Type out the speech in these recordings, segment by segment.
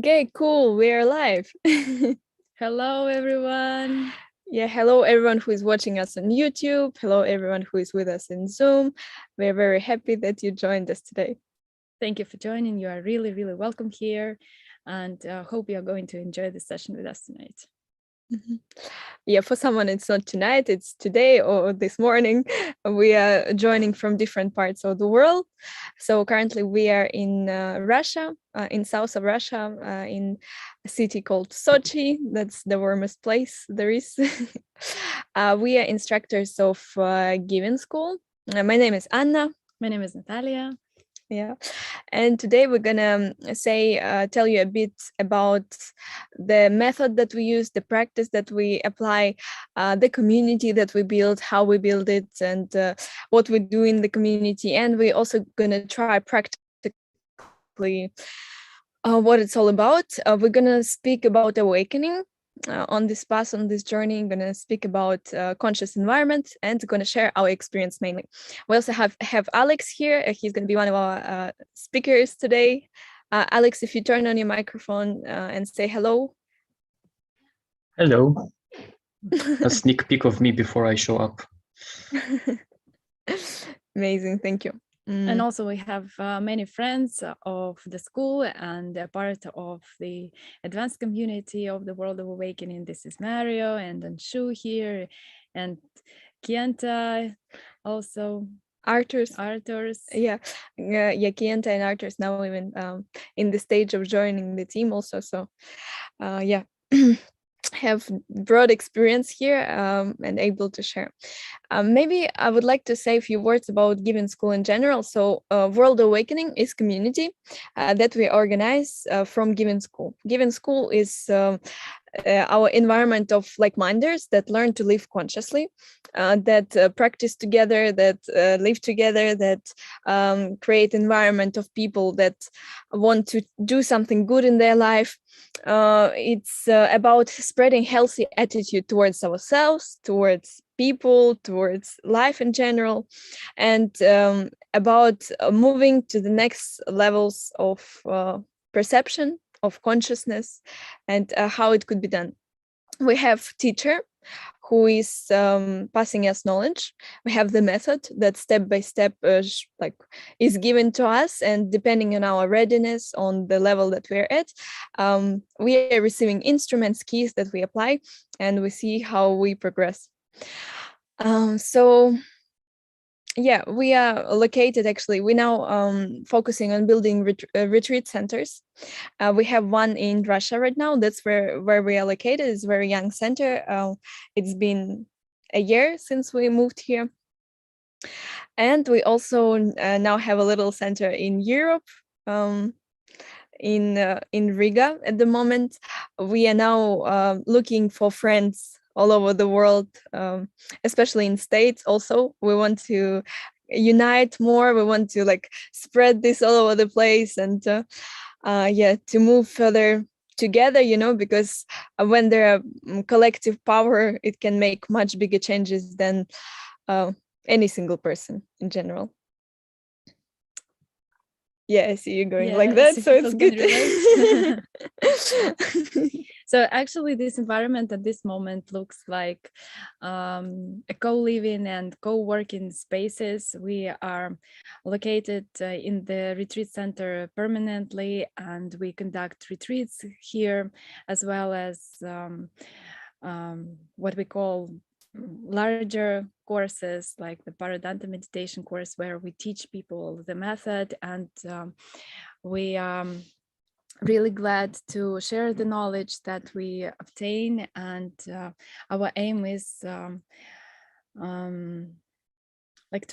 Okay, cool. We are live. Hello, everyone. Yeah, hello everyone who is watching us on YouTube. Hello everyone who is with us in Zoom. We're very happy that you joined us today. Thank you for joining. You are really, really welcome here, and hope you are going to enjoy this session with us tonight. Yeah, for someone it's not tonight, it's today or this morning. We are joining from different parts of the world. So currently we are in Russia, in south of Russia, in a city called Sochi. That's the warmest place there is. We are instructors of Givin School. My name is Anna. My name is Natalia. Yeah, and today we're gonna tell you a bit about the method that we use, the practice that we apply, the community that we build, how we build it, and what we do in the community. And we're also gonna try practically what it's all about. We're gonna speak about awakening. On this path, on this journey, I'm gonna speak about conscious environment and gonna share our experience mainly. We also have Alex here. He's gonna be one of our speakers today. Alex, if you turn on your microphone and say hello. Hello. A sneak peek of me before I show up. Amazing, thank you. And also we have many friends of the school and a part of the advanced community of the World of Awakening. This is Mario and Anshu here, and Kienta also. Arthurs. Yeah, Kienta and Arthurs now even in the stage of joining the team also. So yeah. Have broad experience here and able to share. Maybe I would like to say a few words about Givin School in general. So World Awakening is community that we organize from Givin School. Givin School is our environment of like-minders that learn to live consciously, that practice together, that live together, that create environment of people that want to do something good in their life. It's about spreading healthy attitude towards ourselves, towards people, towards life in general, and about moving to the next levels of perception, of consciousness, and how it could be done. We have teacher who is passing us knowledge. We have the method that step by step is given to us, and depending on our readiness, on the level that we're at, we are receiving instruments, keys that we apply, and we see how we progress. So yeah, we are located, actually we're now focusing on building retreat centers. We have one in Russia right now. That's where we are located. It's a very young center. It's been a year since we moved here, and we also now have a little center in Europe, in Riga at the moment. We are now looking for friends all over the world, especially in States. Also, we want to unite more. We want to spread this all over the place, and to move further together, because when there are collective power, it can make much bigger changes than any single person in general. Yeah, I see you going like that, so it's good. So actually this environment at this moment looks like a co-living and co-working spaces. We are located in the retreat center permanently, and we conduct retreats here, as well as what we call larger courses like the Paradanta meditation course, where we teach people the method, and we really glad to share the knowledge that we obtain, and our aim is to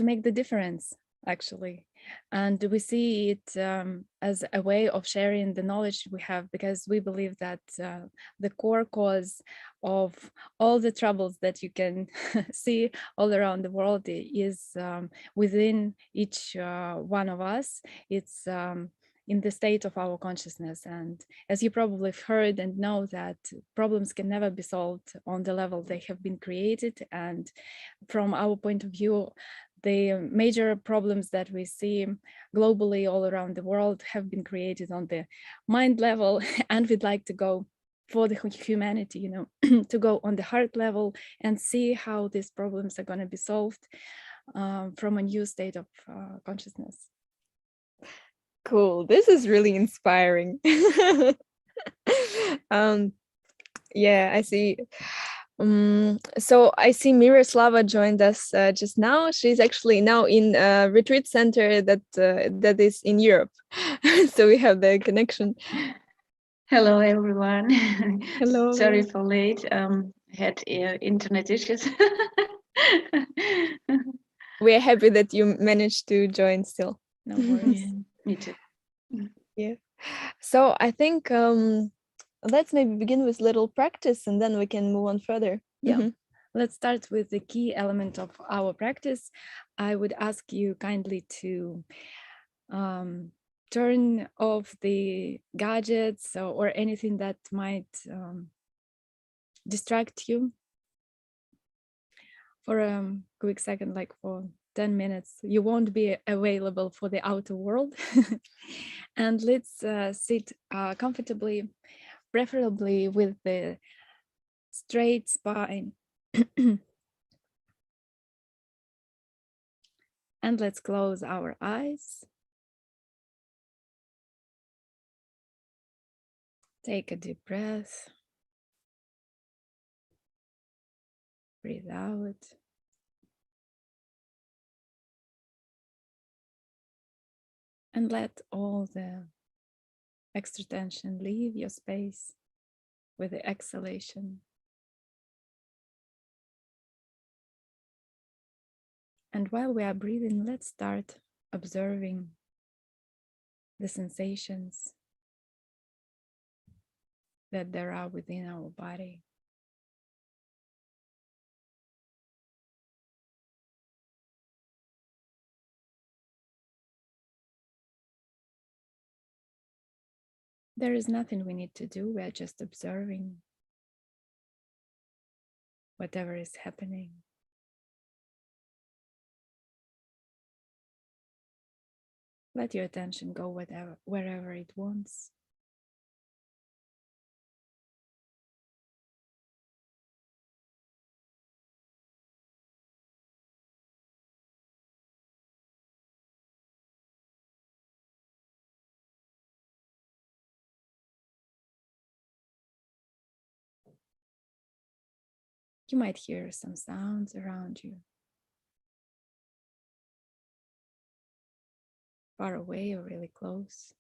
make the difference, actually. And we see it as a way of sharing the knowledge we have, because we believe that the core cause of all the troubles that you can see all around the world is within each one of us. It's in the state of our consciousness. And as you probably have heard and know, that problems can never be solved on the level they have been created. And from our point of view, the major problems that we see globally all around the world have been created on the mind level, and we'd like to go for the humanity, you know, to go on the heart level and see how these problems are going to be solved from a new state of consciousness. Cool. This is really inspiring. Yeah, I see. So I see Miroslava joined us just now. She's actually now in a retreat center that is in Europe. So we have the connection. Hello, everyone. Hello. Sorry for late. Had internet issues. We're happy that you managed to join still. No worries. Yeah, me too. Yeah. So I think let's maybe begin with little practice and then we can move on further. Yeah. Let's start with the key element of our practice. I would ask you kindly to turn off the gadgets or anything that might distract you for a quick second, like for 10 minutes. You won't be available for the outer world. And let's sit comfortably, preferably with the straight spine. And let's close our eyes. Take a deep breath. Breathe out. And let all the extra tension leave your space with the exhalation. And while we are breathing, let's start observing the sensations that there are within our body. There is nothing we need to do. We are just observing whatever is happening. Let your attention go wherever it wants. You might hear some sounds around you, far away or really close.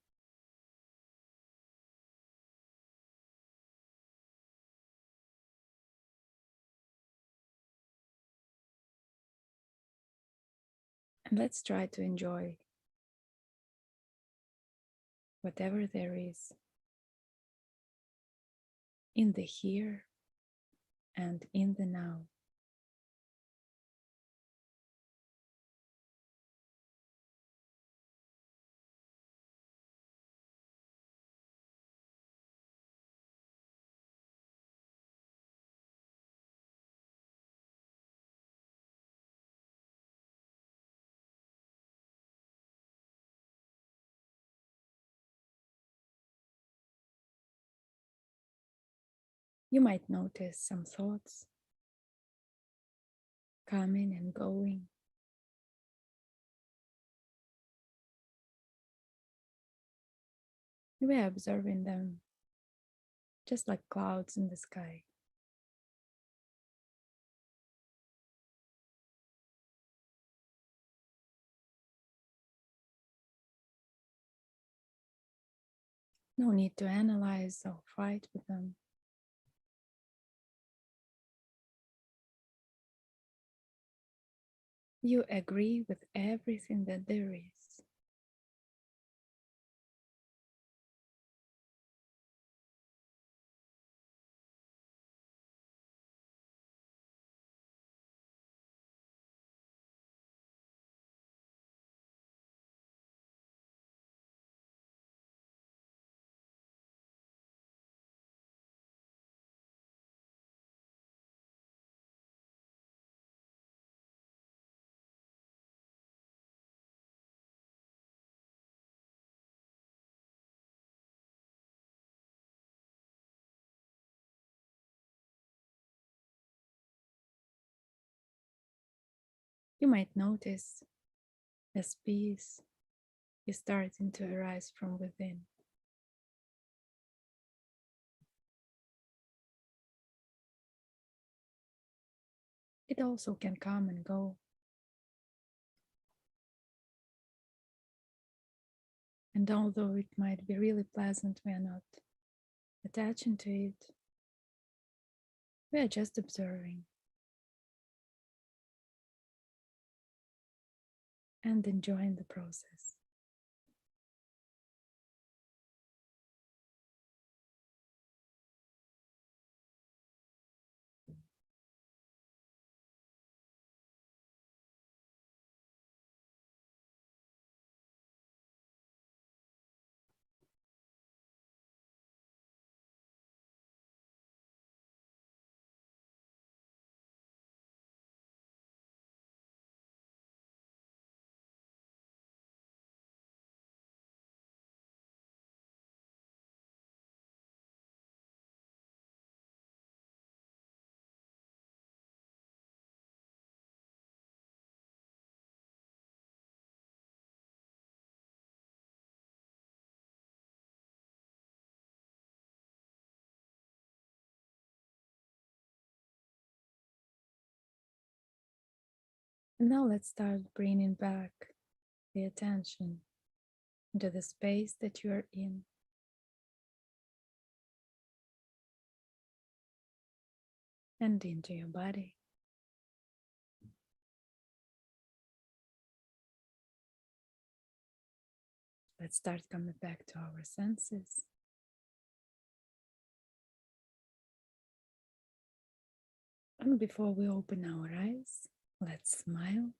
And let's try to enjoy whatever there is in the here and in the now. You might notice some thoughts coming and going. We are observing them just like clouds in the sky. No need to analyze or fight with them. You agree with everything that there is. You might notice as peace is starting to arise from within. It also can come and go. And although it might be really pleasant, we are not attaching to it. We are just observing and enjoying the process. And now let's start bringing back the attention into the space that you are in. And into your body. Let's start coming back to our senses. And before we open our eyes, let's smile.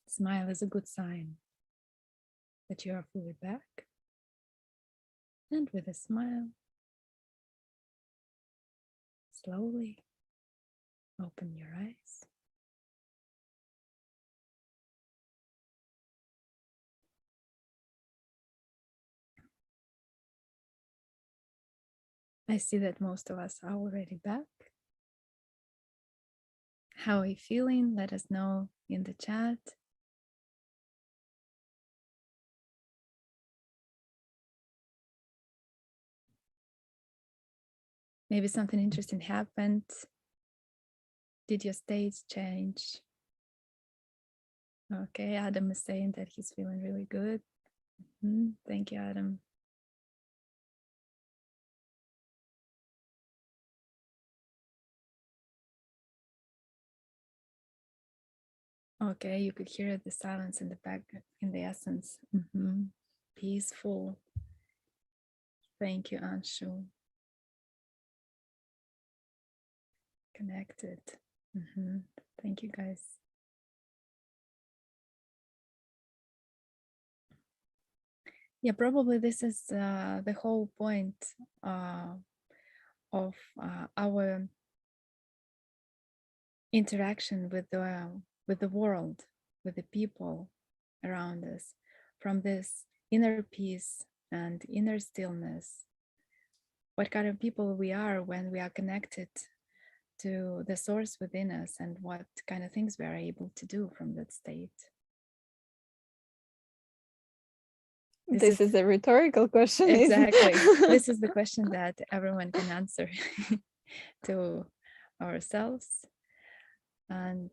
Smile is a good sign that you are fully back. And with a smile, slowly open your eyes. I see that most of us are already back. How are you feeling? Let us know in the chat. Maybe something interesting happened. Did your state change? Okay, Adam is saying that he's feeling really good. Thank you, Adam. Okay, you could hear the silence in the back, in the essence. Peaceful. Thank you, Anshu. Connected. Thank you, guys. Yeah, probably this is the whole point of our interaction with the world, with the people around us, from this inner peace and inner stillness. What kind of people we are when we are connected to the source within us, and what kind of things we are able to do from that state. This is a rhetorical question. Exactly. This is the question that everyone can answer to ourselves. And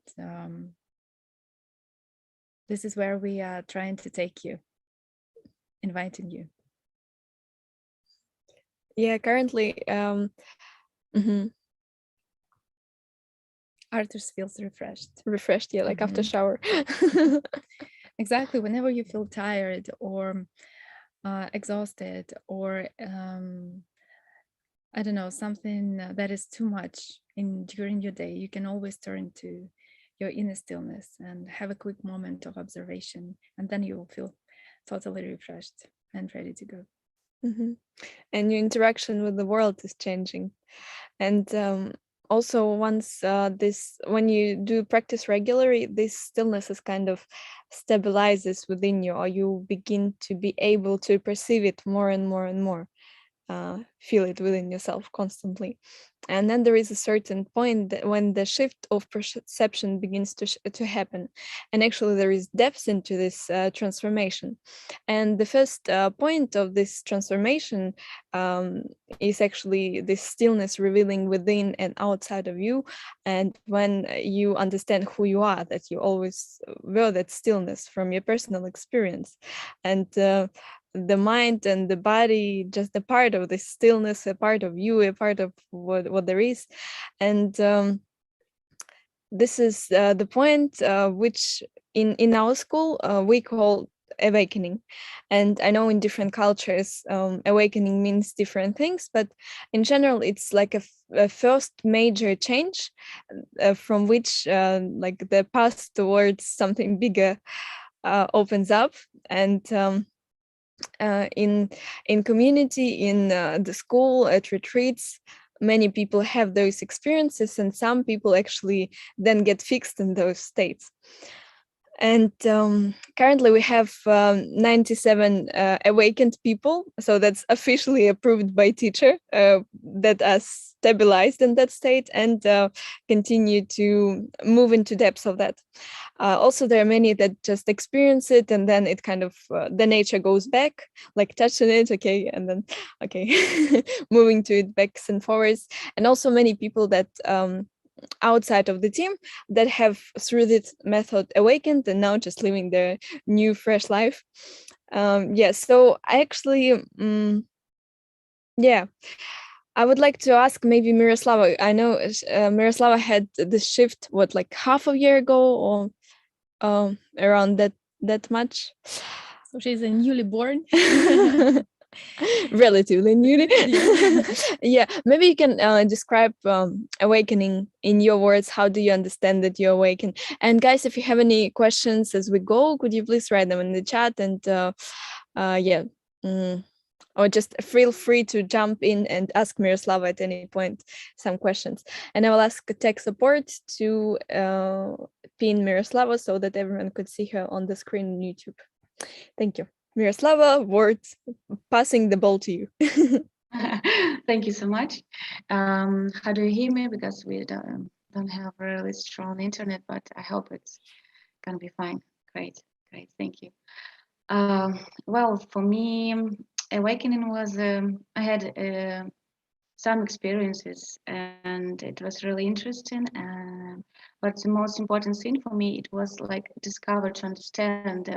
this is where we are trying to take you, inviting you. Yeah, currently, Arthur feels refreshed. Refreshed, yeah, like after shower. Exactly. Whenever you feel tired or exhausted, or I don't know, something that is too much during your day, you can always turn to your inner stillness and have a quick moment of observation, and then you will feel totally refreshed and ready to go. And your interaction with the world is changing. And also once when you do practice regularly, this stillness is kind of stabilizes within you, or you begin to be able to perceive it more and more and more. feel it within yourself constantly. And then there is a certain point that when the shift of perception begins to happen, and actually there is depth into this transformation. And the first point of this transformation is actually this stillness revealing within and outside of you. And when you understand who you are, that you always were that stillness from your personal experience, and the mind and the body just a part of this stillness, a part of you, a part of what there is. And this is the point which in our school we call awakening. And I know in different cultures awakening means different things, but in general it's like a first major change from which like the path towards something bigger opens up. And in community, in the school, at retreats, many people have those experiences, and some people actually then get fixed in those states. And currently we have 97 awakened people, so that's officially approved by teacher, that are stabilized in that state and continue to move into depths of that. Also, there are many that just experience it, and then it kind of the nature goes back, like touching it, okay, and then okay, moving to it backs and forwards. And also many people that outside of the team that have through this method awakened and now just living their new fresh life. Yeah, so I actually yeah, I would like to ask maybe Miroslava. I know Miroslava had this shift what, like half a year ago, or around that much. So she's a newly born. Relatively newly. Yeah. Yeah, maybe you can describe awakening in your words. How do you understand that you awaken? And guys, if you have any questions as we go, could you please write them in the chat? And yeah, or just feel free to jump in and ask Miroslava at any point some questions. And I will ask tech support to pin Miroslava so that everyone could see her on the screen on YouTube. Thank you. Miroslava, words, passing the ball to you. Thank you so much. How do you hear me? Because we don't have really strong internet, but I hope it's gonna be fine. Great, great, thank you. Well, for me, awakening was I had some experiences, and it was really interesting. But the most important thing for me, it was like discover to understand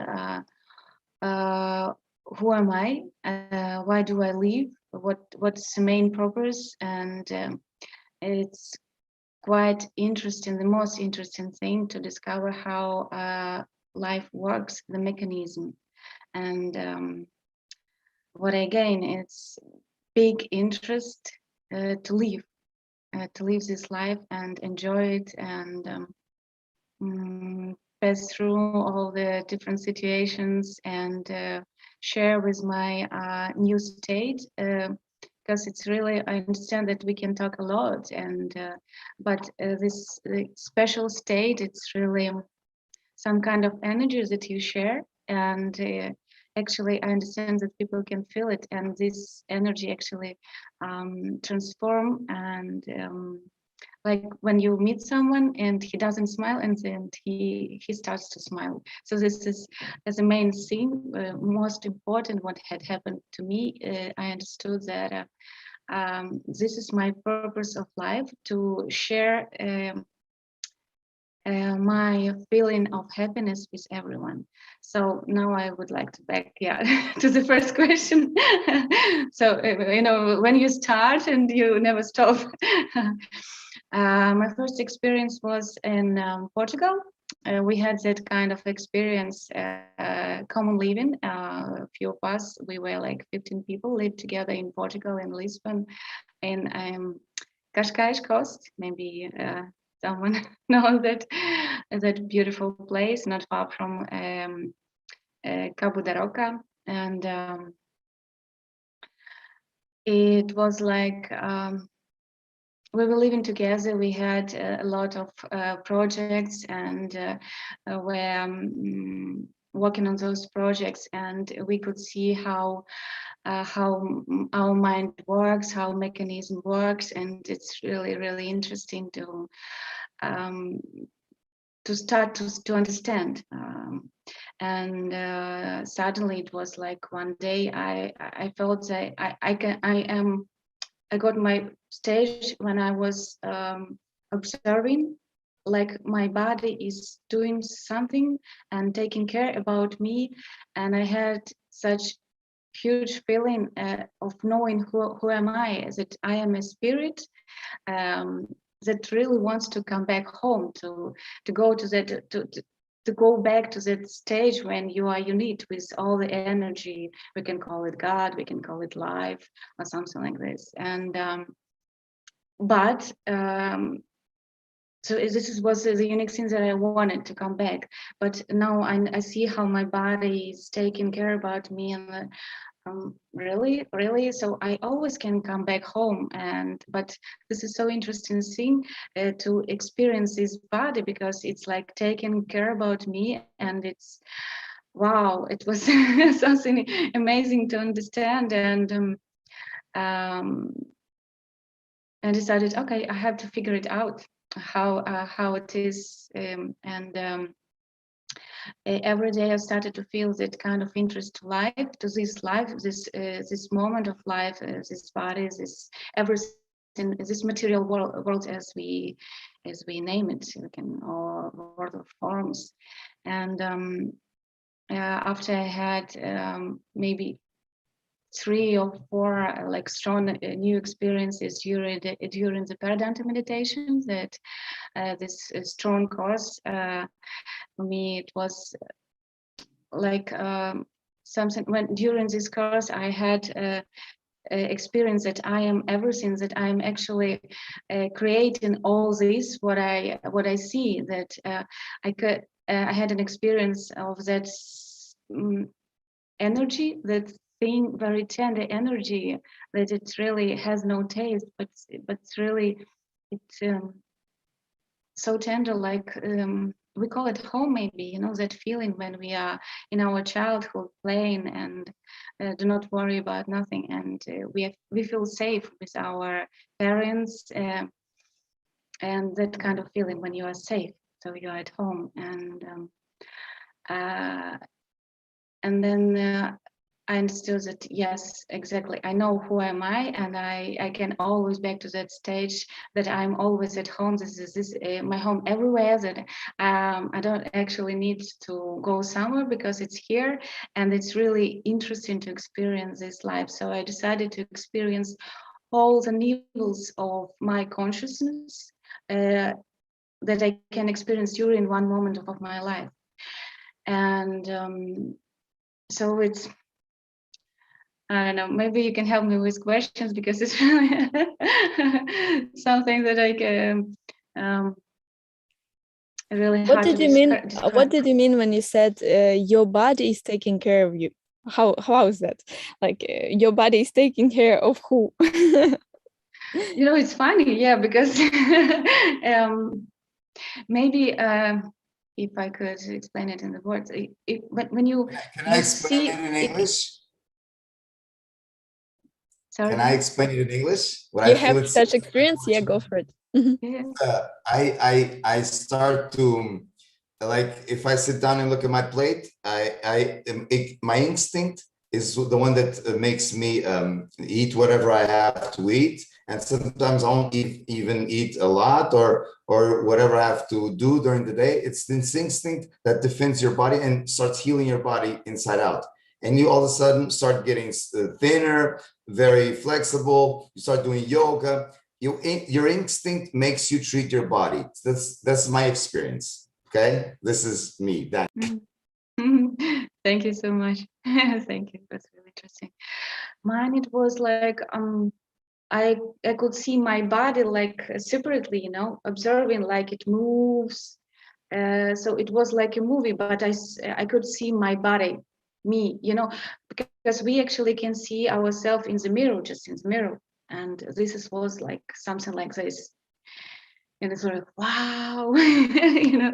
who am I, why do I live, what's the main purpose, and it's quite interesting, the most interesting thing to discover how life works, the mechanism. And what I gain, it's big interest to live this life and enjoy it, and pass through all the different situations, and share with my new state, because it's really, I understand that we can talk a lot, and but this special state, it's really some kind of energy that you share, and actually I understand that people can feel it, and this energy actually transform, and like when you meet someone and he doesn't smile, and then he starts to smile. So this is as a main thing, most important what had happened to me. I understood that this is my purpose of life, to share my feeling of happiness with everyone. So now I would like to back to the first question. So you know, when you start and you never stop. My first experience was in Portugal. We had that kind of experience, common living. A few of us, we were like 15 people, lived together in Portugal, in Lisbon, in Cascais Coast. Maybe someone knows that beautiful place, not far from Cabo da Roca. And it was like we were living together. We had a lot of projects, and where working on those projects, and we could see how our mind works, how mechanism works, and it's really interesting to start to understand. And suddenly it was like one day I felt that I got my stage when I was observing, like my body is doing something and taking care about me, and I had such huge feeling of knowing who am I, that I am a spirit that really wants to come back home, to go to that to go back to that stage when you are unite with all the energy. We can call it God, we can call it life, or something like this. And so this was the unique thing that I wanted to come back. But now I see how my body is taking care about me, and really, so I always can come back home. And but this is so interesting thing to experience this body, because it's like taking care about me, and it's wow, it was something amazing to understand. And I decided, okay, I have to figure it out how it is. Every day I started to feel that kind of interest to life, to this life, this moment of life, this body, this everything, this material world as we name it, we can, or world of forms. And after I had maybe 3 or 4 like strong new experiences during the paradigm meditation, that this strong course for me, it was like something when during this course I had experience that I am everything, that I am actually creating all this what I see, that I had an experience of that energy, that thing, very tender energy, that it really has no taste, but it's really, it's so tender, like we call it home, maybe, you know, that feeling when we are in our childhood playing and do not worry about nothing, and we feel safe with our parents, and that kind of feeling when you are safe, so you are at home. And then I understood that, yes, exactly, I know who am I, and I can always back to that stage, that I'm always at home. This is my home everywhere, that I don't actually need to go somewhere, because it's here, and it's really interesting to experience this life. So I decided to experience all the levels of my consciousness that I can experience during one moment of my life. And so it's, I don't know, maybe you can help me with questions, because it's really something that I can really What hard did to you mean? describe. What did you mean when you said your body is taking care of you? How is that? Like your body is taking care of who? You know, it's funny, yeah, because maybe if I could explain it in the words, when you can I explain see it in English? Sorry. Can I explain it in English? What You I feel have it's such experience? Yeah, go for it. Yeah. I start to, like, if I sit down and look at my plate, my instinct is the one that makes me eat whatever I have to eat, and sometimes I won't even eat a lot, or whatever I have to do during the day. It's this instinct that defends your body and starts healing your body inside out, and you all of a sudden start getting thinner, very flexible. You start doing yoga. Your instinct makes you treat your body. That's my experience. Okay, this is me. That. Thank you so much. Thank you. That's really interesting. Mine, it was like I could see my body like separately, you know, observing like it moves. So it was like a movie, but I could see my body, me, you know, because we actually can see ourselves in the mirror, just in the mirror, and was like something like this. and it's sort of wow, you know.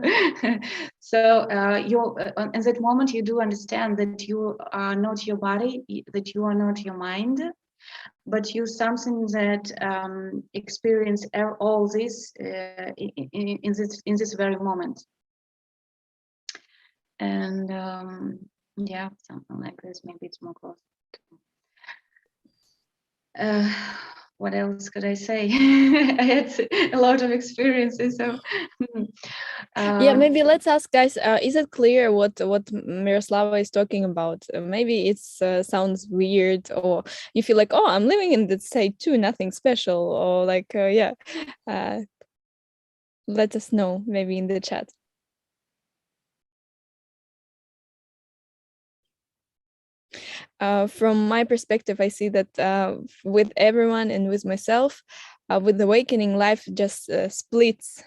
So you in that moment you do understand that you are not your body, that you are not your mind, but you something that experience all this in this very moment. And yeah, something like this. Maybe it's more close. What else could I say? I had a lot of experiences, so Yeah, maybe let's ask guys, is it clear what Miroslava is talking about? Maybe it's sounds weird, or you feel like, oh, I'm living in that state too, nothing special, or like yeah, let us know maybe in the chat. From my perspective, I see that with everyone and with myself, with awakening, life just splits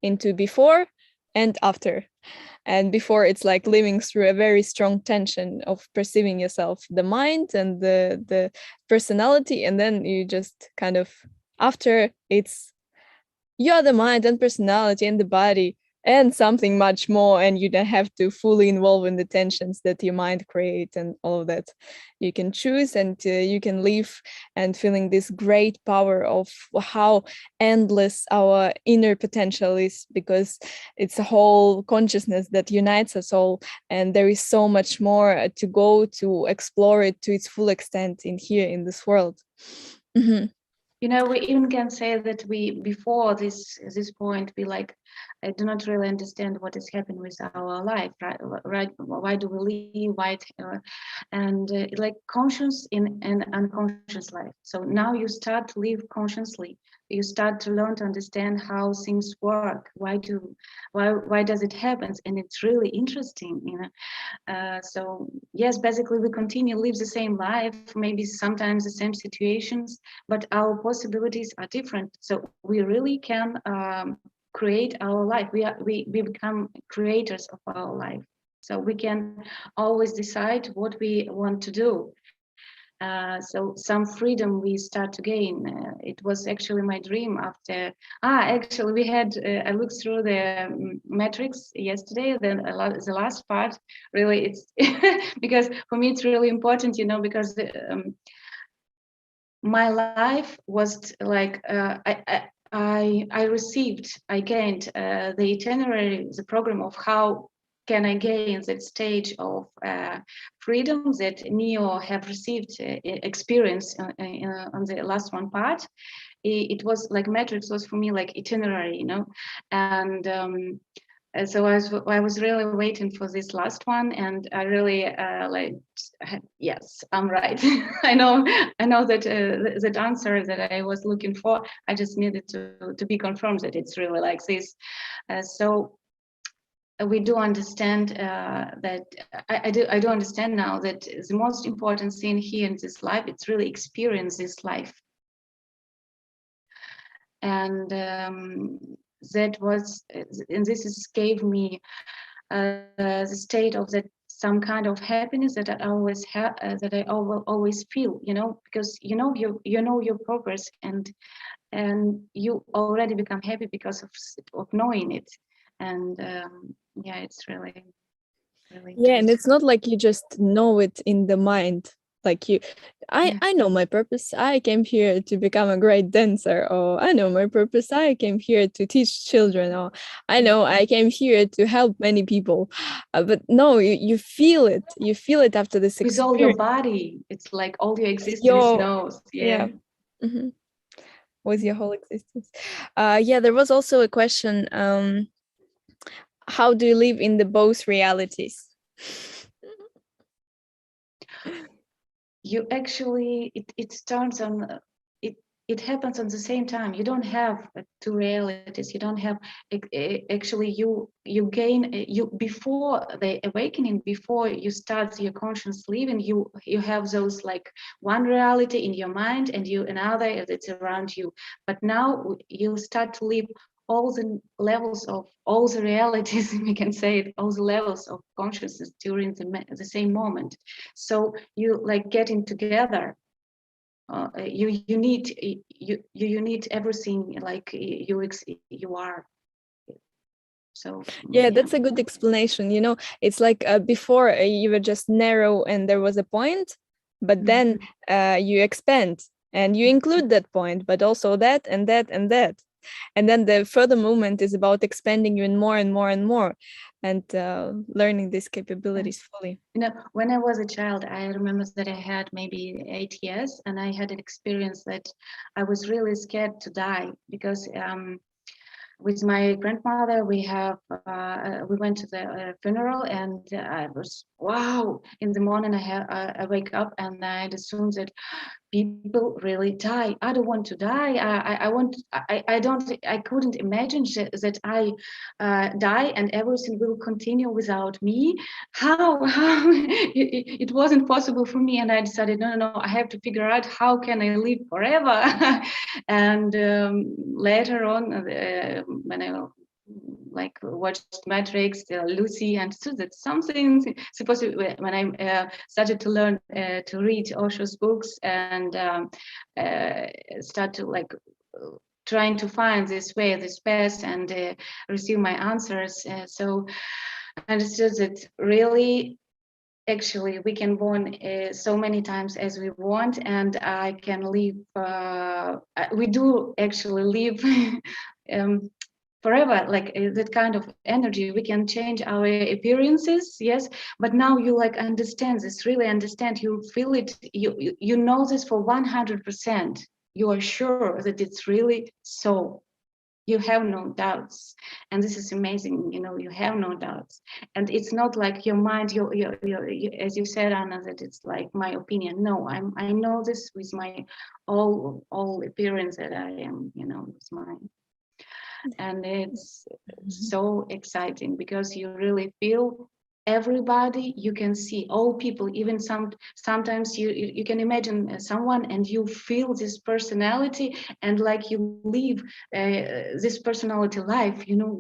into before and after. And before, it's like living through a very strong tension of perceiving yourself, the mind and the personality, and then you just kind of, after, it's you're the mind and personality and the body and something much more, and you don't have to fully involve in the tensions that your mind create and all of that. You can choose, and you can live and feeling this great power of how endless our inner potential is, because it's a whole consciousness that unites us all, and there is so much more to go to explore it to its full extent in here in this world. Mm-hmm. You know, we even can say that we, before this point, we like, I do not really understand what is happening with our life, right? Why do we live? Why? And like conscious in an unconscious life. So now you start to live consciously. You start to learn to understand how things work. Why does it happen? And it's really interesting, you know. So yes, basically we continue live the same life, maybe sometimes the same situations, but our possibilities are different. So we really can create our life. We become creators of our life. So we can always decide what we want to do. So some freedom we start to gain. It was actually my dream after. Actually, we had. I looked through the metrics yesterday. Then the last part, really, it's because for me it's really important, you know, because my life was like I gained the itinerary, the program of how can I gain that stage of freedom that Neo have received experience on the last one part. It was like metrics was for me like itinerary, you know, and so I was really waiting for this last one, and I really like, yes, I'm right. I know that that answer that I was looking for. I just needed to be confirmed that it's really like this. So we do understand that I do understand now that the most important thing here in this life, it's really experience this life. And that was, and this is gave me the state of that some kind of happiness that I always have, that I always feel, you know, because you know your progress, and you already become happy because of knowing it, and yeah, it's really yeah, and it's not like you just know it in the mind, like you I know my purpose. I came here to become a great dancer, or I know my purpose. I came here to teach children, or I know I came here to help many people. But no, you feel it. You feel it after this with experience. all your body. It's like all your existence knows. Yeah. Mm-hmm. With your whole existence. Yeah, there was also a question. How do you live in the both realities? You actually, it starts on it happens at the same time. You don't have two realities. You don't have actually you gain you before the awakening, before you start your conscious living, you have those like one reality in your mind and you another that's around you. But now you start to live all the levels of all the realities, we can say it, all the levels of consciousness during the same moment. So you like getting together you need everything like you are. So yeah, that's a good explanation. You know, it's like before you were just narrow and there was a point, but then you expand and you include that point, but also that and that and that. And then the further movement is about expanding you in more and more and more, and learning these capabilities fully. You know, when I was a child, I remember that I had maybe 8 years, and I had an experience that I was really scared to die because with my grandmother, we went to the funeral, and I was wow. In the morning, I wake up and I assume that people really die. I don't want to die. I couldn't imagine that I die and everything will continue without me. How it wasn't possible for me, and I decided no, I have to figure out how can I live forever. And later on, when I like watched Matrix, Lucy, and so that something supposed to, when I started to learn to read Osho's books and start to like trying to find this way, this path, and receive my answers. So I understood that really, actually, we can born so many times as we want, and I can live. We do actually live. Forever, like that kind of energy. We can change our appearances, yes, but now you like understand this, really understand, you feel it, you know this for 100%. You are sure that it's really so. You have no doubts, and this is amazing. You know, you have no doubts, and it's not like your mind. You as you said, Anna, that it's like my opinion. No, I know this with my all appearance that I am. You know, it's mine. And it's so exciting because you really feel everybody. You can see all people, even sometimes you can imagine someone and you feel this personality, and like you live this personality life, you know.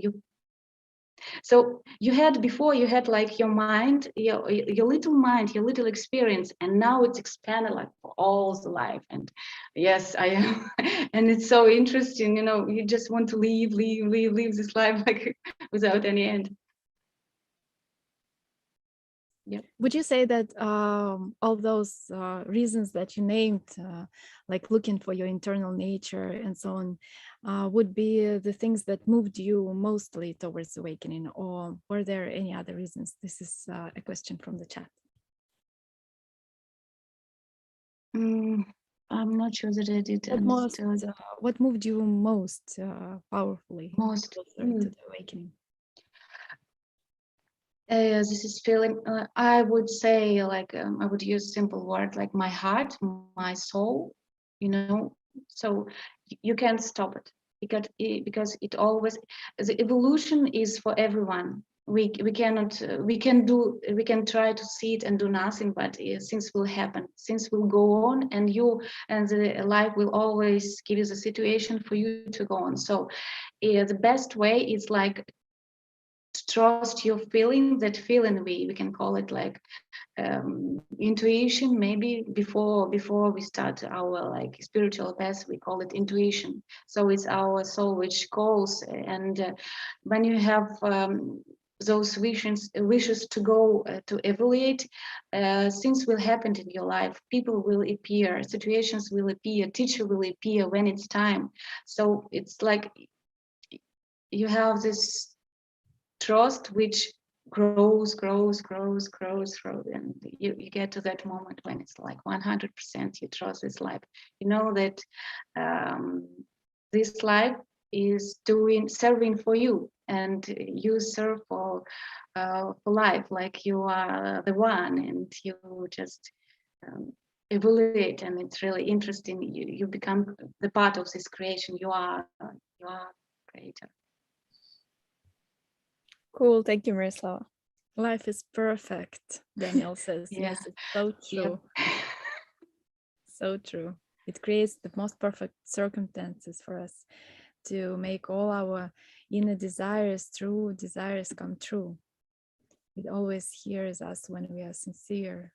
So you had before, you had like your mind, your little mind, your little experience, and now it's expanded like for all the life. And yes, I am. And it's so interesting, you know, you just want to live this life like without any end. Yep. Would you say that all those reasons that you named, like looking for your internal nature and so on, would be the things that moved you mostly towards awakening, or were there any other reasons? This is a question from the chat. I'm not sure that I did understand. What moved you most powerfully closer to the awakening? This is feeling, I would say, like, I would use simple word like my heart, my soul, you know. So you can't stop it because it always, the evolution is for everyone. We cannot, we can try to see it and do nothing, but things will happen, things will go on, and the life will always give you the situation for you to go on. So the best way is like trust your feeling, that feeling we can call it like intuition. Maybe before we start our like spiritual path, we call it intuition. So it's our soul which calls, and when you have those wishes to go to evaluate, things will happen in your life, people will appear, situations will appear, teacher will appear when it's time. So it's like you have this trust which grows, and you get to that moment when it's like 100% you trust this life. You know that this life is serving for you, and you serve for life, like you are the one, and you just evaluate, and it's really interesting. You become the part of this creation. You are creator. Cool. Thank you, Miroslava. Life is perfect, Daniel says. Yeah. Yes, it's so true. Yep. So true. It creates the most perfect circumstances for us to make all our inner desires, true desires, come true. It always hears us when we are sincere.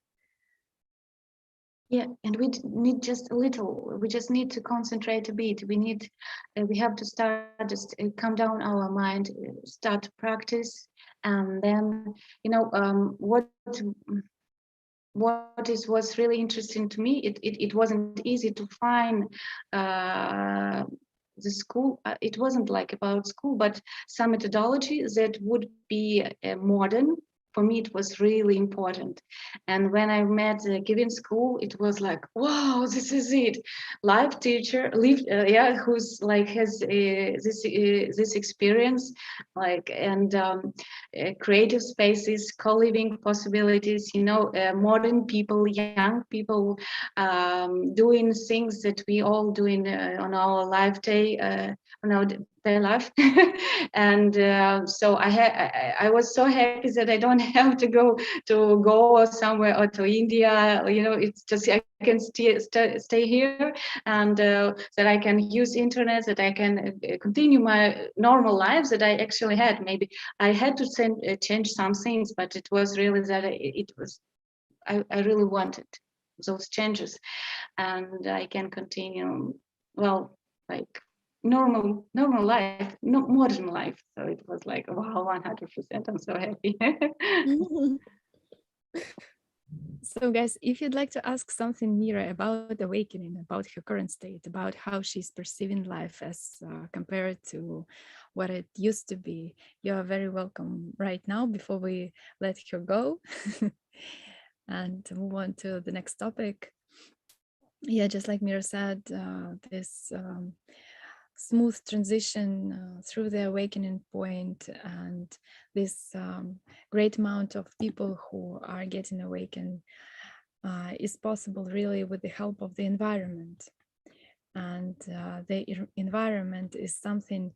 Yeah, and we need just a little. We just need to concentrate a bit. We have to start just calm down our mind, start to practice, and then what was really interesting to me. It wasn't easy to find the school. It wasn't like about school, but some methodology that would be modern. For me, it was really important. And when I met the Givin School, it was like, wow, this is it. Live teacher, who's like has this experience, like, and creative spaces, co-living possibilities. Modern people, young people, doing things that we all do on our life day, on our day life. And so I was so happy that I don't have to go to Goa somewhere or to India. It's just I can stay here, and that I can use internet, that I can continue my normal lives that I actually had. Maybe I had to change some things, but it was really that I really wanted those changes, and I can continue, well, like normal life, no modern life. So it was like, wow, 100%. I'm so happy. So guys, if you'd like to ask something Mira about awakening, about her current state, about how she's perceiving life as compared to what it used to be, you are very welcome right now before we let her go and move on to the next topic. Yeah, just like Mira said, this smooth transition through the awakening point, and this great amount of people who are getting awakened is possible really with the help of the environment. And the environment is something,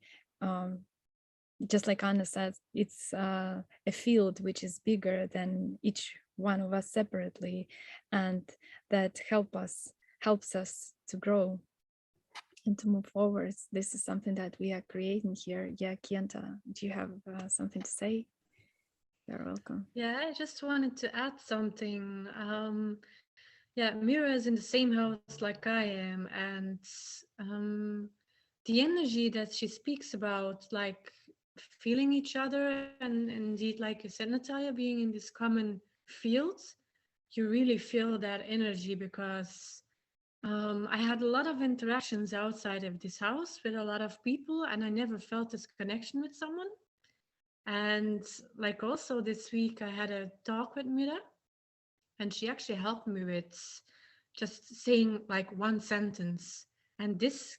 just like Anna said, it's a field which is bigger than each one of us separately, and that helps us to grow and to move forward. This is something that we are creating here. Yeah, Kianta, do you have something to say? You're welcome. Yeah, I just wanted to add something. Yeah, Mira is in the same house like I am, and the energy that she speaks about, like feeling each other, and indeed, like you said, Natalia, being in this common field, you really feel that energy because I had a lot of interactions outside of this house with a lot of people, and I never felt this connection with someone. And like also this week, I had a talk with Mira, and she actually helped me with just saying like one sentence, and this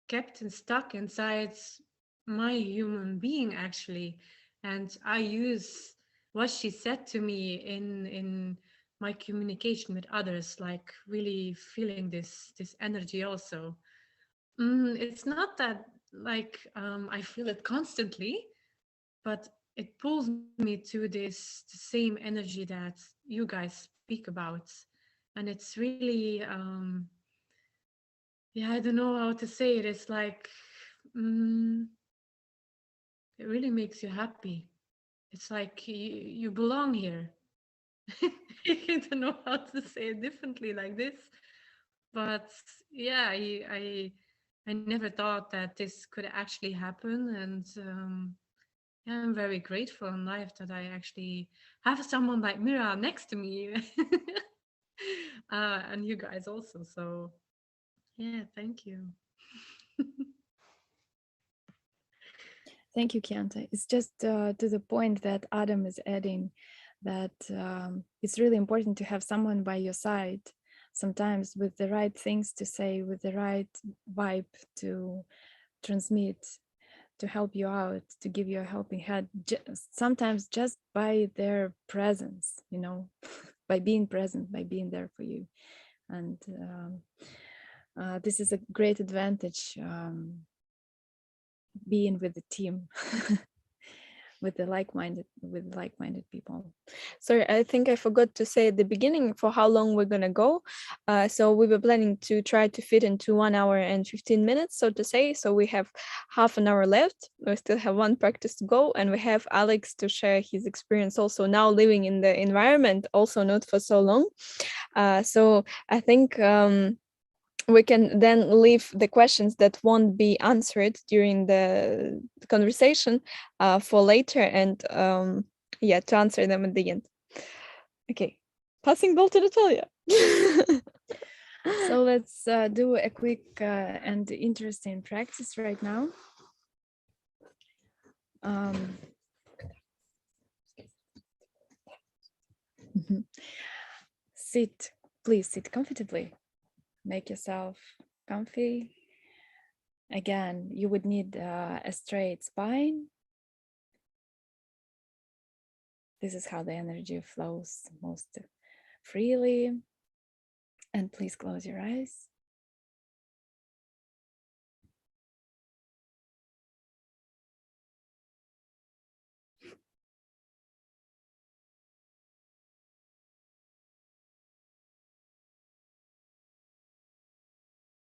kept and stuck inside my human being actually. And I use what she said to me in my communication with others, like really feeling this energy also. It's not that like I feel it constantly, but it pulls me to this the same energy that you guys speak about. And it's really yeah, I don't know how to say it. It's like it really makes you happy. It's like you belong here. I don't know how to say it differently like this, but yeah, I never thought that this could actually happen. And yeah, I'm very grateful in life that I actually have someone like Mira next to me. And you guys also. So yeah, thank you. Thank you, Kianta. It's just to the point that Adam is adding, that it's really important to have someone by your side, sometimes with the right things to say, with the right vibe to transmit, to help you out, to give you a helping hand, sometimes just by their presence, by being present, by being there for you. And this is a great advantage, being with the team. with the like-minded people. Sorry, I think I forgot to say at the beginning for how long we're gonna go. So we were planning to try to fit into 1 hour and 15 minutes, so to say. So we have half an hour left. We still have one practice to go, and we have Alex to share his experience also now living in the environment, also not for so long. So I think we can then leave the questions that won't be answered during the conversation for later, and to answer them at the end. Okay, passing ball to Natalia. So let's do a quick and interesting practice right now. Please sit comfortably. Make yourself comfy. Again, you would need a straight spine. This is how the energy flows most freely. And please close your eyes.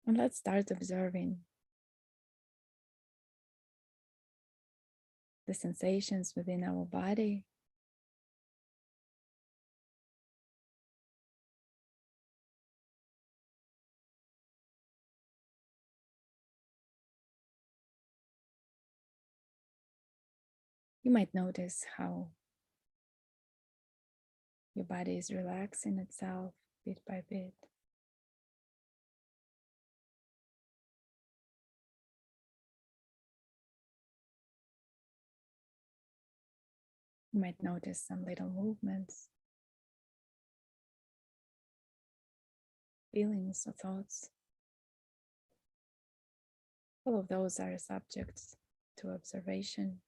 And let's start observing the sensations within our body. You might notice how your body is relaxing itself bit by bit. You might notice some little movements, feelings or thoughts. All of those are subjects to observation.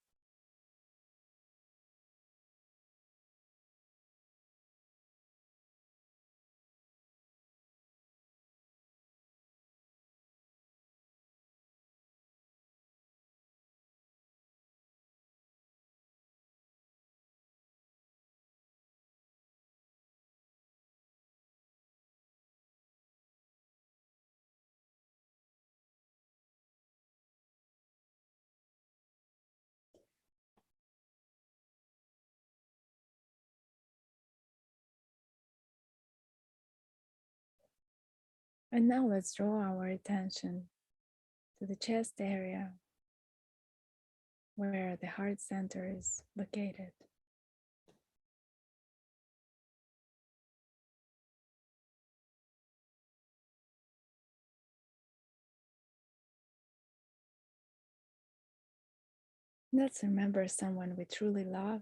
And now let's draw our attention to the chest area where the heart center is located. Let's remember someone we truly love,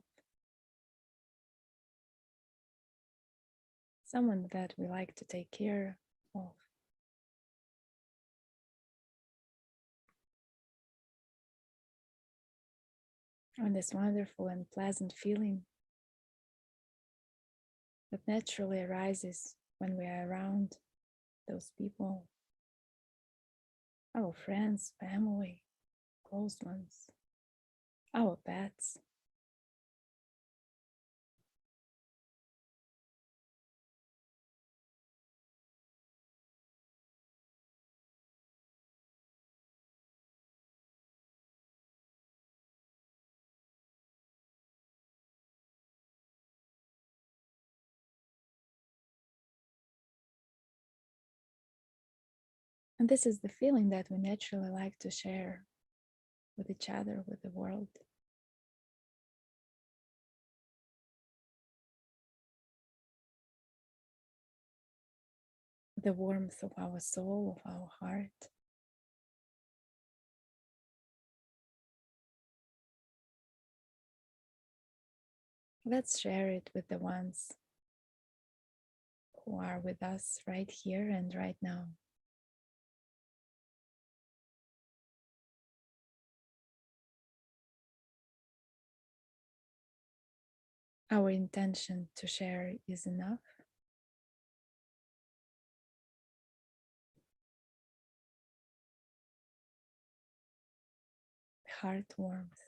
someone that we like to take care of. And this wonderful and pleasant feeling that naturally arises when we are around those people, our friends, family, close ones, our pets. And this is the feeling that we naturally like to share with each other, with the world. The warmth of our soul, of our heart. Let's share it with the ones who are with us right here and right now. Our intention to share is enough. Heart warmth.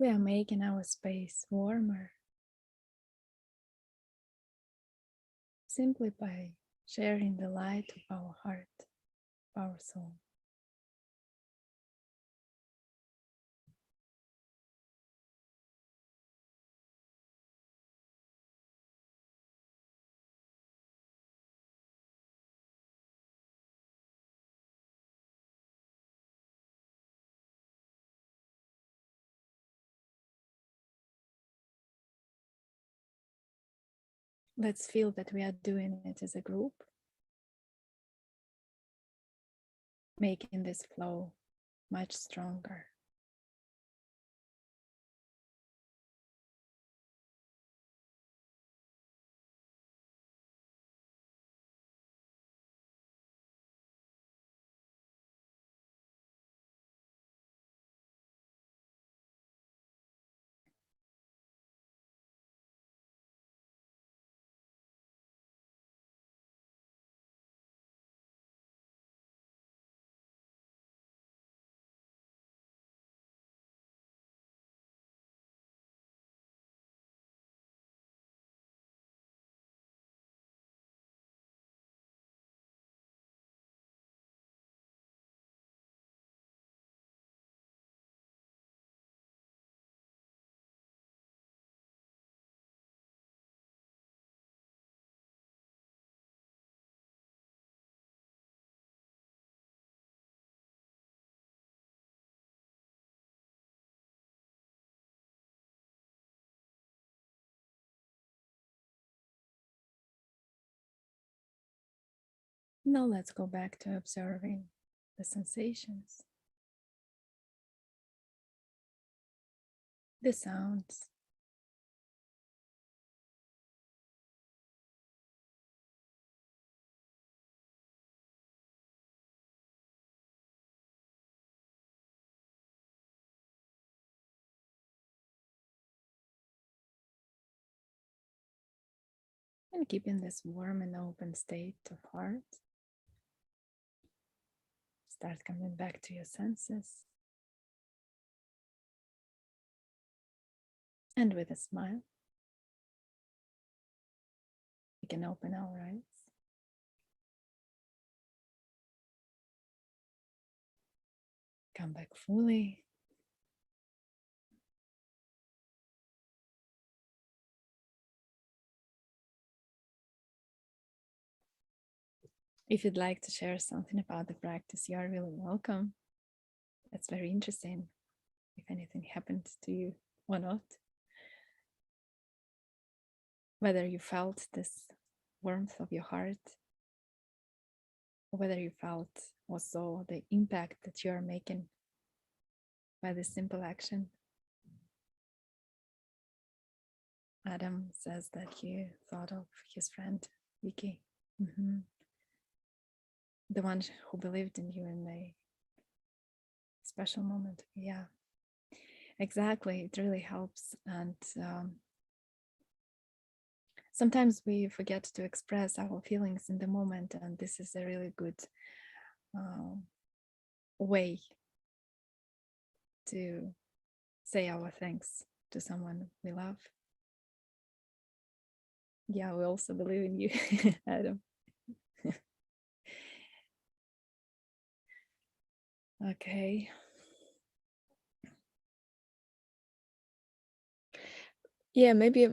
We are making our space warmer simply by sharing the light of our heart, our soul. Let's feel that we are doing it as a group, making this flow much stronger. Now let's go back to observing the sensations, the sounds, and keeping this warm and open state of heart. Start coming back to your senses. And with a smile, we can open our eyes. Come back fully. If you'd like to share something about the practice, you are really welcome. That's very interesting, if anything happened to you or not. Whether you felt this warmth of your heart, or whether you felt also the impact that you are making by this simple action. Adam says that you thought of his friend, Vicky. The one who believed in you in a special moment. Yeah, exactly. It really helps. And sometimes we forget to express our feelings in the moment. And this is a really good way to say our thanks to someone we love. Yeah, we also believe in you, Adam. Okay. Yeah, maybe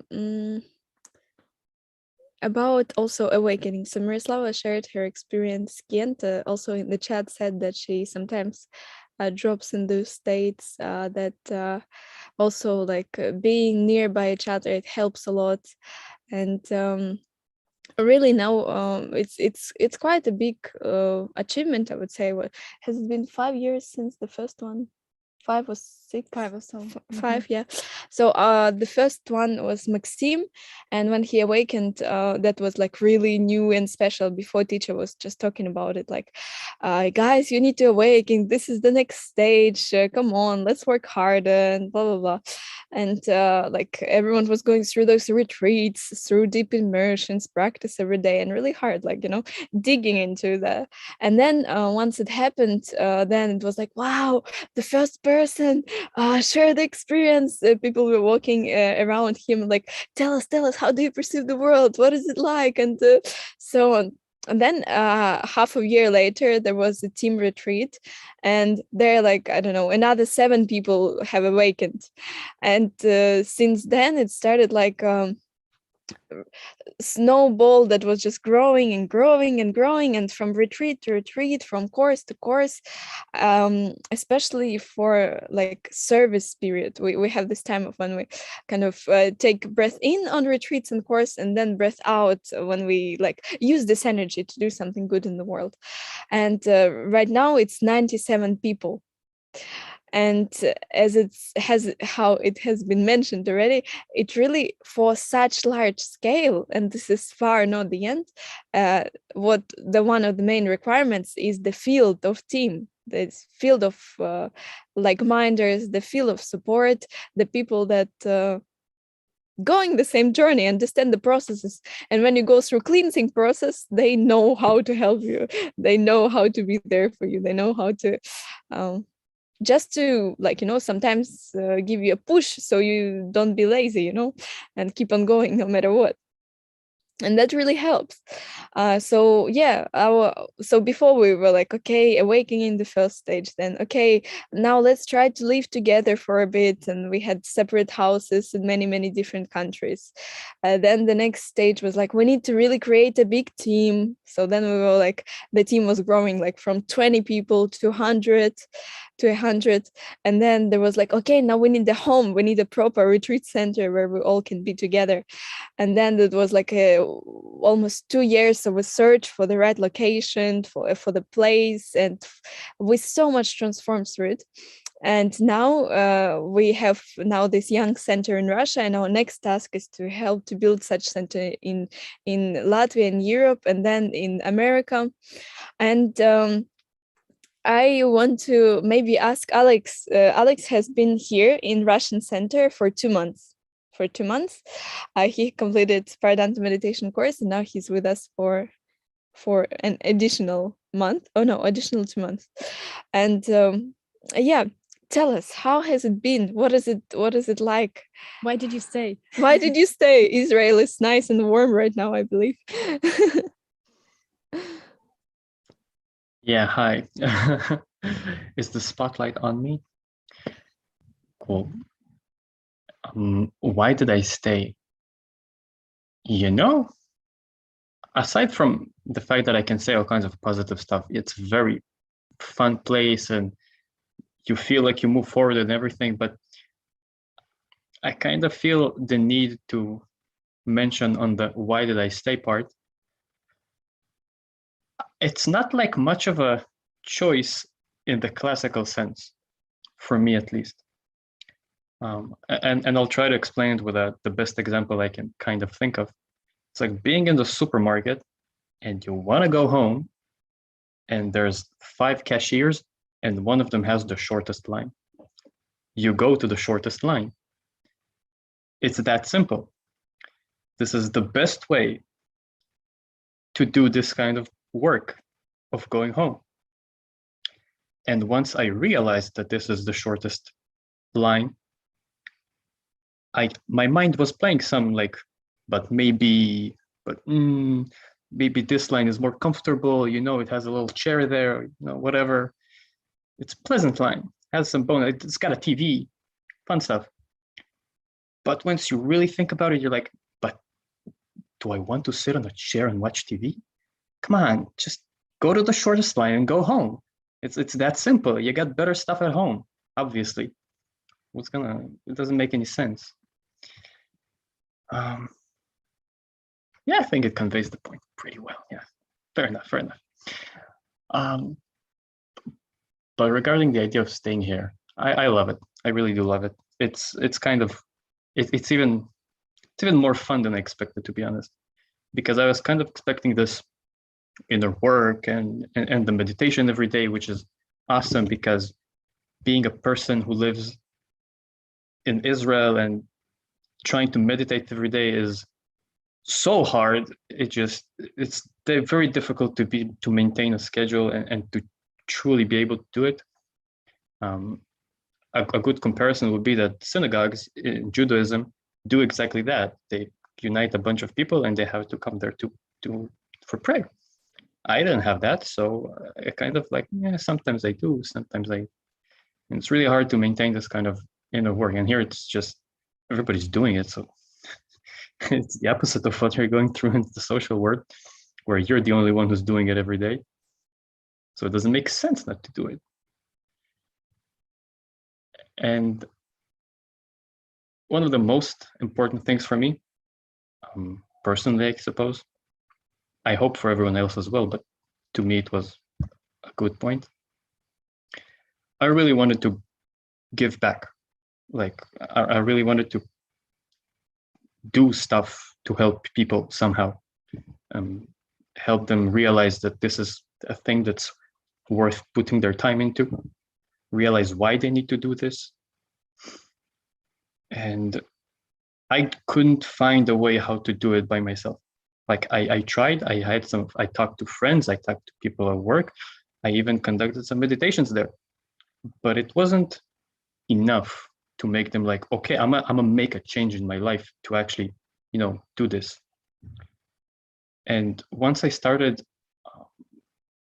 about also awakening. So Miroslava shared her experience. Gienta also in the chat said that she sometimes drops in those states that also like being nearby each other, it helps a lot. And really now it's quite a big achievement, I would say. What has it been 5 years since the first one? 5 or 6? 5 or so. 5, yeah. So the first one was Maxim, and when he awakened, that was like really new and special. Before teacher was just talking about it, like, guys, you need to awaken. This is the next stage. Come on, let's work harder and blah blah blah. And like everyone was going through those retreats, through deep immersions, practice every day, and really hard, like digging into that. And then once it happened, then it was like, wow, the first person share the experience. People were walking around him like, tell us, how do you perceive the world? What is it like? And so on. And then half a year later, there was a team retreat, and there, like, I don't know, another 7 people have awakened. And since then, it started like snowball that was just growing and growing and growing, and from retreat to retreat, from course to course, especially for like service period. We have this time of when we kind of take breath in on retreats and course, and then breath out when we like use this energy to do something good in the world. And right now it's 97 people. And as how it has been mentioned already, it really, for such large scale, and this is far not the end, what the one of the main requirements is the field of team, the field of like-minders, the field of support, the people that going the same journey, understand the processes. And when you go through cleansing process, they know how to help you, they know how to be there for you, they know how to just to, like, sometimes give you a push so you don't be lazy, and keep on going no matter what. And that really helps. So yeah, so before we were like, okay, awakening in the first stage, then okay, now let's try to live together for a bit, and we had separate houses in many different countries. Then the next stage was like, we need to really create a big team. So then we were like, the team was growing like from 20 people to 100 to 100. And then there was like, okay, now we need a home, we need a proper retreat center where we all can be together. And then it was like almost 2 years of a search for the right location, for the place, and with so much transformed through it. And now we have now this young center in Russia, and our next task is to help to build such center in Latvia and Europe, and then in America. And I want to maybe ask Alex. Alex has been here in Russian Center for 2 months. He completed Paradanta meditation course, and now he's with us for an additional month. Oh no, additional 2 months. And yeah, tell us, how has it been? What is it like? Why did you stay? Why did you stay? Israel is nice and warm right now, I believe. Yeah, hi. Is the spotlight on me? Cool. Why did I stay? Aside from the fact that I can say all kinds of positive stuff, it's a very fun place and you feel like you move forward and everything, but I kind of feel the need to mention on the why did I stay part. It's not like much of a choice in the classical sense, for me at least. And I'll try to explain it with the best example I can kind of think of. It's like being in the supermarket and you want to go home and there's 5 cashiers and one of them has the shortest line. You go to the shortest line. It's that simple. This is the best way to do this kind of work of going home. And once I realized that this is the shortest line, my mind was playing some like, maybe this line is more comfortable, it has a little chair there, whatever. It's a pleasant line, has some bone, it's got a TV, fun stuff. But once you really think about it, you're like, but do I want to sit on a chair and watch TV? Come on, just go to the shortest line and go home. It's that simple. You got better stuff at home, obviously. It doesn't make any sense. Yeah, I think it conveys the point pretty well. Yeah, fair enough. But regarding the idea of staying here, I love it. I really do love it. It's even more fun than I expected, to be honest, because I was kind of expecting this inner work and the meditation every day, which is awesome because being a person who lives in Israel and trying to meditate every day is so hard. It's very difficult to maintain a schedule and to truly be able to do it. a good comparison would be that synagogues in Judaism do exactly that. They unite a bunch of people and they have to come there for prayer. I didn't have that, so I kind of like, yeah, sometimes I do, sometimes and it's really hard to maintain this kind of inner work. And here it's just everybody's doing it, so it's the opposite of what you're going through in the social world, where you're the only one who's doing it every day. So it doesn't make sense not to do it. And one of the most important things for me, personally, I suppose, I hope for everyone else as well, but to me it was a good point. I really wanted to give back. Like, I really wanted to do stuff to help people somehow, help them realize that this is a thing that's worth putting their time into, realize why they need to do this. And I couldn't find a way how to do it by myself. Like I tried, I talked to friends, I talked to people at work, I even conducted some meditations there, but it wasn't enough to make them like, okay, I'm gonna make a change in my life to actually, do this. And once I started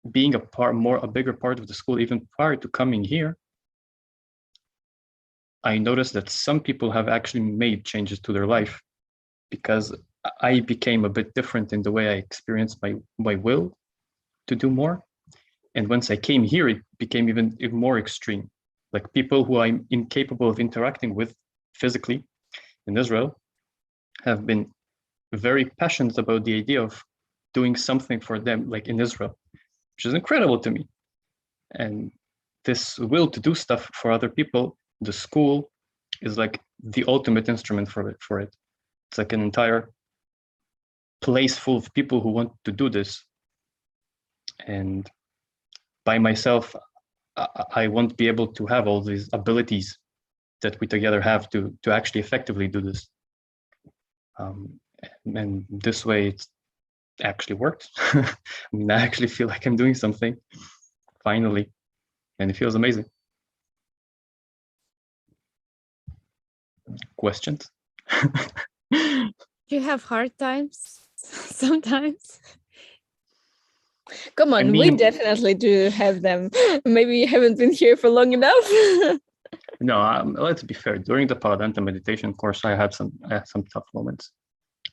being a bigger part of the school, even prior to coming here, I noticed that some people have actually made changes to their life because I became a bit different in the way I experienced my will to do more. And once I came here, it became even more extreme. Like people who I'm incapable of interacting with physically in Israel have been very passionate about the idea of doing something for them, like in Israel, which is incredible to me. And this will to do stuff for other people, the school is like the ultimate instrument for it. It's like an entire place full of people who want to do this. And by myself, I won't be able to have all these abilities that we together have to actually effectively do this. And this way it actually works. I mean, I actually feel like I'm doing something finally, and it feels amazing. Questions? Do you have hard times sometimes? Come on, we definitely do have them. Maybe you haven't been here for long enough. No, let's be fair. During the Paradanta meditation course, I had some tough moments.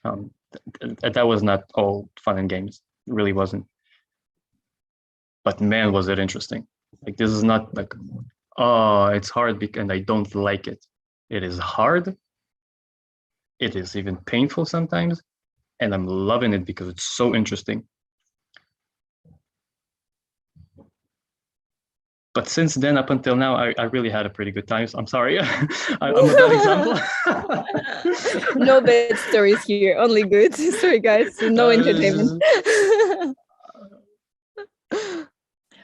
That was not all fun and games. It really wasn't. But man, was it interesting. Like, this is not like, oh, it's hard and I don't like it. It is hard. It is even painful sometimes. And I'm loving it because it's so interesting. But since then, up until now, I really had a pretty good time. So I'm sorry. I'm a bad example. No bad stories here, only good. Sorry, guys. No entertainment.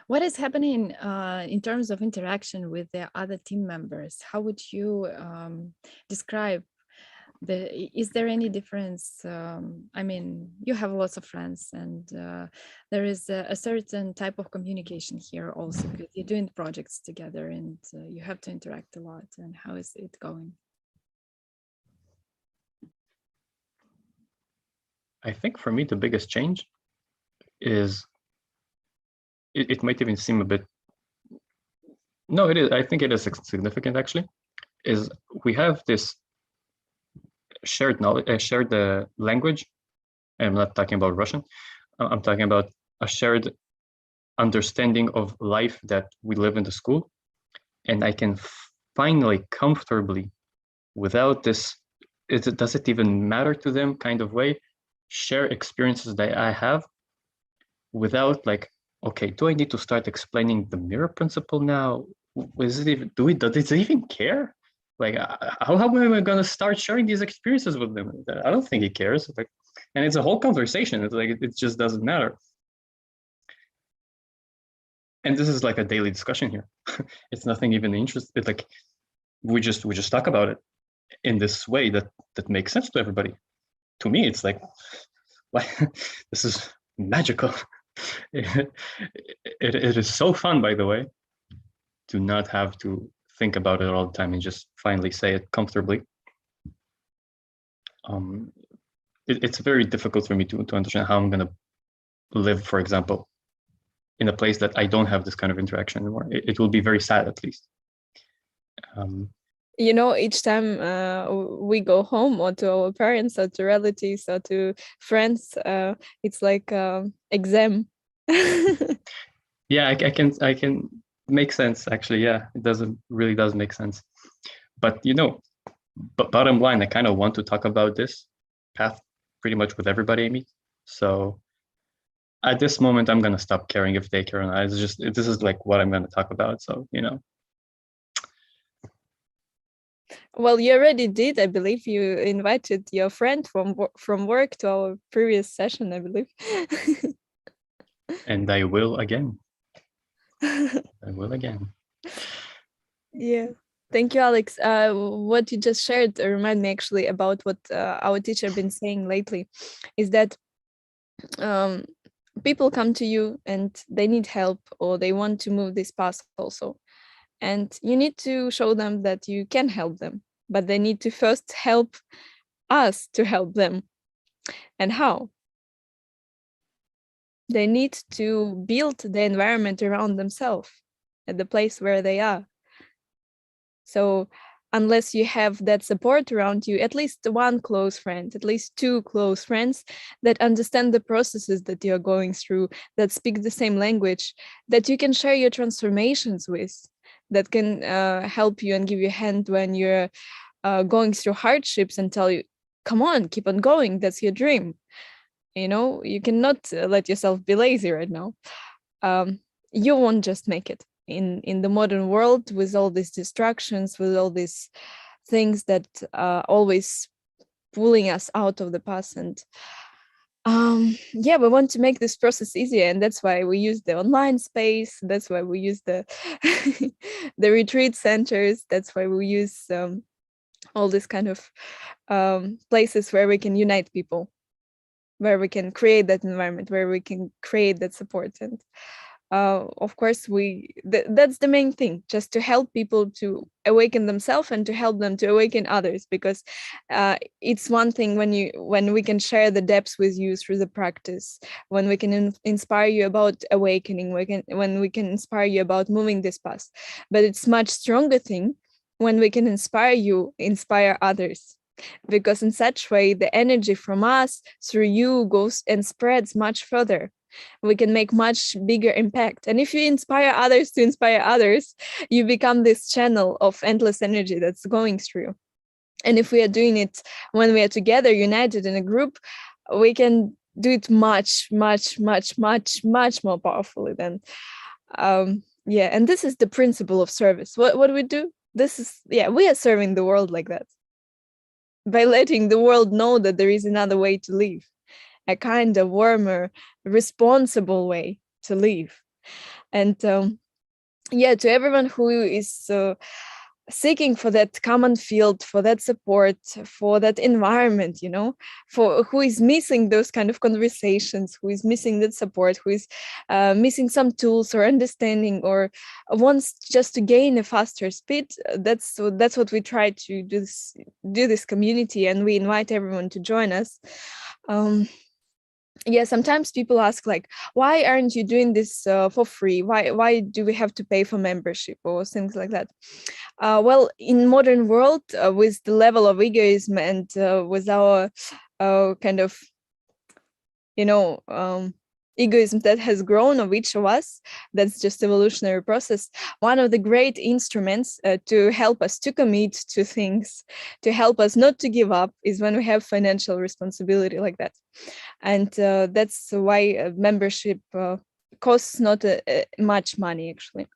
What is happening in terms of interaction with the other team members? How would you describe is there any difference? I mean, you have lots of friends and there is a certain type of communication here also because you're doing projects together and you have to interact a lot. And how is it going? I think for me, the biggest change is, it might even seem a bit, no, it is, I think it is significant actually, is we have this shared knowledge, shared language. I'm not talking about Russian. I'm talking about a shared understanding of life that we live in the school. And I can finally comfortably, without this, does it even matter to them kind of way, share experiences that I have without like, okay, do I need to start explaining the mirror principle now? Is it even, does it even care? Like, how am I going to start sharing these experiences with them? I don't think he cares. Like, and it's a whole conversation. It's like, it just doesn't matter. And this is like a daily discussion here. It's nothing even interesting. It's like, we just talk about it in this way that makes sense to everybody. To me, it's like this is magical. It is so fun, by the way, to not have to think about it all the time and just finally say it comfortably. It's very difficult for me to understand how I'm going to live, for example, in a place that I don't have this kind of interaction anymore. It will be very sad, at least. Each time we go home, or to our parents, or to relatives, or to friends, it's like exam. Yeah, I can make sense, actually. Yeah, it really does make sense. But but bottom line, I kind of want to talk about this path pretty much with everybody I meet. So at this moment, I'm gonna stop caring if they care or not. This is like what I'm gonna talk about. So Well, you already did. I believe you invited your friend from work to our previous session, I believe. And I will again. I will again. Yeah. Thank you, Alex. What you just shared remind me actually about what our teacher been saying lately, is that people come to you and they need help, or they want to move this path also. And you need to show them that you can help them, but they need to first help us to help them. And how? They need to build the environment around themselves at the place where they are. So unless you have that support around you, at least one close friend, at least two close friends that understand the processes that you're going through, that speak the same language, that you can share your transformations with, that can help you and give you a hand when you're going through hardships, and tell you, come on, keep on going, that's your dream. You cannot let yourself be lazy right now. You won't just make it in the modern world, with all these distractions, with all these things that always pulling us out of the past. And we want to make this process easier, and that's why we use the online space, that's why we use the the retreat centers, that's why we use all this kind of places where we can unite people, where we can create that environment, where we can create that support. And of course that's the main thing, just to help people to awaken themselves and to help them to awaken others. Because it's one thing when we can share the depths with you through the practice, when we can inspire you about awakening, when we can inspire you about moving this path. But it's much stronger thing when we can inspire others, because in such way the energy from us through you goes and spreads much further. We can make much bigger impact. And if you inspire others to inspire others, you become this channel of endless energy that's going through. And if we are doing it when we are together, united in a group, we can do it much, much, much, much, much more powerfully than and this is the principle of service. What we do, we are serving the world like that, by letting the world know that there is another way to live, a kind of warmer, responsible way to live. And to everyone who is seeking for that common field, for that support, for that environment, for who is missing those kind of conversations, who is missing that support, who is missing some tools or understanding, or wants just to gain a faster speed, that's what we try to do this community, and we invite everyone to join us. Sometimes people ask, like, why aren't you doing this for free? Why do we have to pay for membership or things like that? Well, in modern world, with the level of egoism and with our kind of egoism that has grown of each of us, that's just evolutionary process. One of the great instruments to help us to commit to things, to help us not to give up, is when we have financial responsibility like that. And that's why membership costs not much money, actually.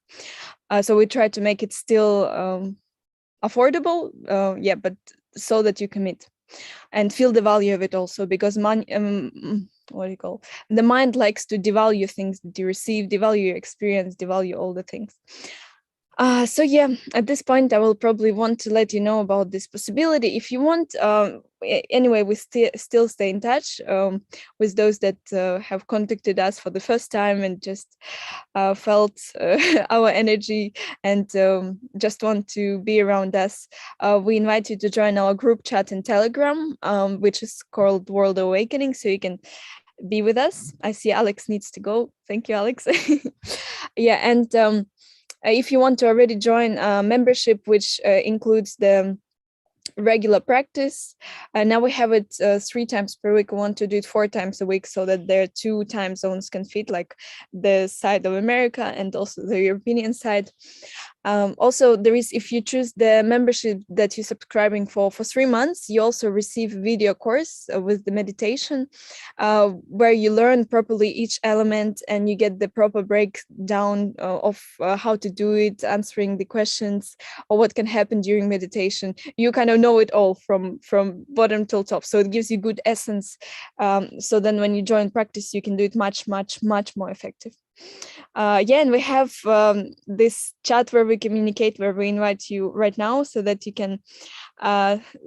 So we try to make it still affordable, but so that you commit and feel the value of it also, because money, the mind likes to devalue things that you receive, devalue your experience, devalue all the things. So yeah, at this point, I will probably want to let you know about this possibility. If you want, anyway, we still stay in touch with those that have contacted us for the first time and just felt our energy and just want to be around us. We invite you to join our group chat in Telegram, which is called World Awakening, so you can be with us. I see Alex needs to go. Thank you, Alex. Yeah, and if you want to already join a membership, which includes the regular practice, now we have it 3 times per week. We want to do it 4 times a week so that there are 2 time zones can fit, like the side of America and also the European side. Also, there is, if you choose the membership that you're subscribing for 3 months, you also receive a video course with the meditation, where you learn properly each element and you get the proper breakdown of how to do it, answering the questions or what can happen during meditation. You kind of know it all from bottom till top, so it gives you good essence. So then when you join practice, you can do it much more effective. Yeah, and we have this chat where we communicate, where we invite you right now so that you can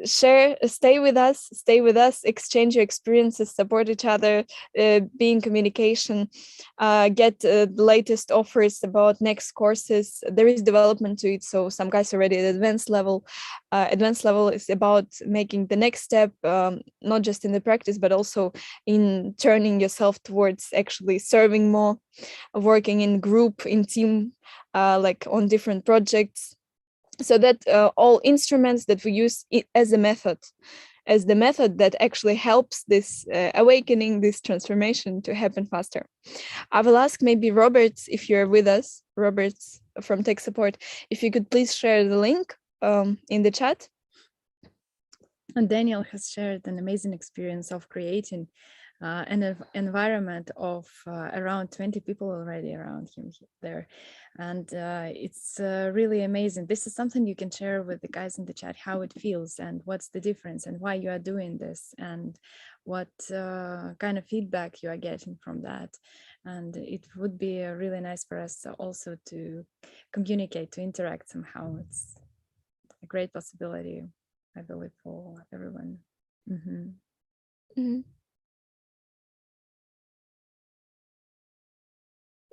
stay with us, exchange your experiences, support each other, be in communication, get the latest offers about next courses. There is development to it, so some guys already at advanced level. Advanced level is about making the next step, not just in the practice but also in turning yourself towards actually serving more, working in group, in team, like on different projects, so that all instruments that we use as a method, as the method that actually helps this awakening, this transformation to happen faster. I will ask maybe Robert, if you're with us, Robert from Tech Support, if you could please share the link in the chat. And Daniel has shared an amazing experience of creating an environment of around 20 people already around him there. And it's really amazing. This is something you can share with the guys in the chat, how it feels and what's the difference and why you are doing this and what kind of feedback you are getting from that. And it would be really nice for us also to communicate, to interact somehow. It's a great possibility, I believe, for everyone. Mm-hmm. Mm-hmm.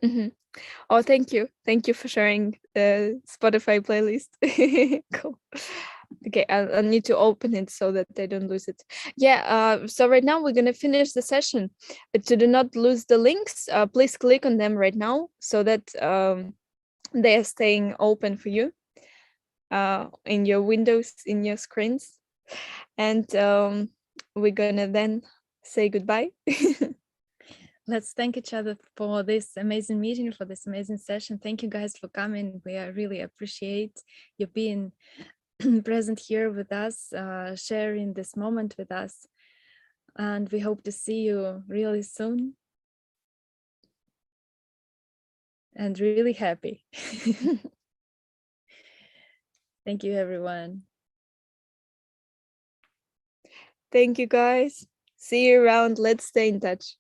Mm-hmm. Oh, thank you for sharing the Spotify playlist. Cool. Okay, I'll need to open it so that I don't lose it. Yeah, so right now we're gonna finish the session, but to do not lose the links, please click on them right now so that they are staying open for you in your windows, in your screens, and we're gonna then say goodbye. Let's thank each other for this amazing meeting, for this amazing session. Thank you guys for coming. We really appreciate you being present here with us, sharing this moment with us. And we hope to see you really soon. And really happy. Thank you, everyone. Thank you, guys. See you around. Let's stay in touch.